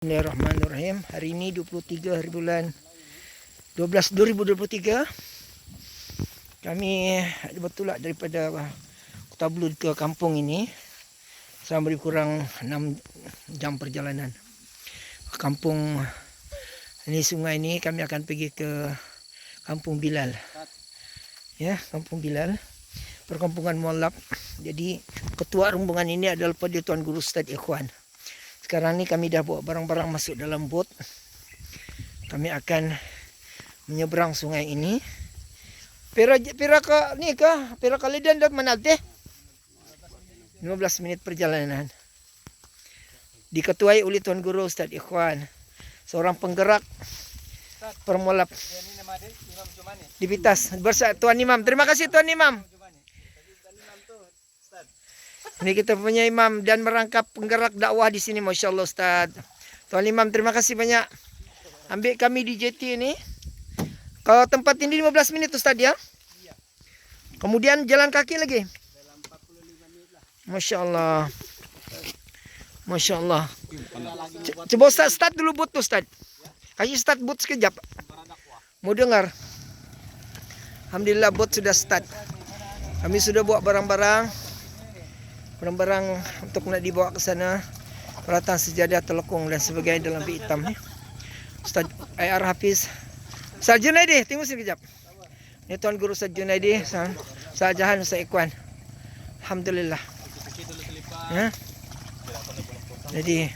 Bismillahirrahmanirrahim. Hari ini 23 hari bulan 12 2023. Kami bertolak daripada Kota Belud ke kampung ini selama lebih kurang 6 jam perjalanan. Kampung ini, sungai ini kami akan pergi ke Kampung Bilal. Ya, Kampung Bilal. Perkampungan Mualaf. Jadi ketua rombongan ini adalah pada Tuan Guru Ustaz Ikhwan. Sekarang ni kami dah bawa barang-barang masuk dalam bot. Kami akan menyeberang sungai ini. Pira Kalidan dah mana teh? 15 minit perjalanan. Diketuai oleh Tuan Guru Ustaz Ikhwan, seorang penggerak Permualaf di Pitas. Tuan Imam. Terima kasih Tuan Imam. Ini kita punya imam dan merangkap penggerak dakwah di sini, Masya Allah Ustaz. Tuan Imam, terima kasih banyak. Ambil kami di JT ini. Kalau tempat ini 15 minit Ustaz ya? Kemudian jalan kaki lagi? Dalam 45 menit lah. Masya Allah. Masya Allah. Coba Ustaz start dulu boot Ustaz. Kasih start boot sekejap. Mau dengar? Alhamdulillah boot sudah start. Kami sudah bawa barang-barang untuk nak dibawa ke sana, peralatan sejadah, telekung dan sebagainya dalam beg hitam ni. Ustaz IR Hafiz, Ustaz Junaidi, tengok sini kejap. Ni Tuan Guru Ustaz Junaidi, Ustaz Jahan, Ustaz Ikhwan. Alhamdulillah. Ya. Jadi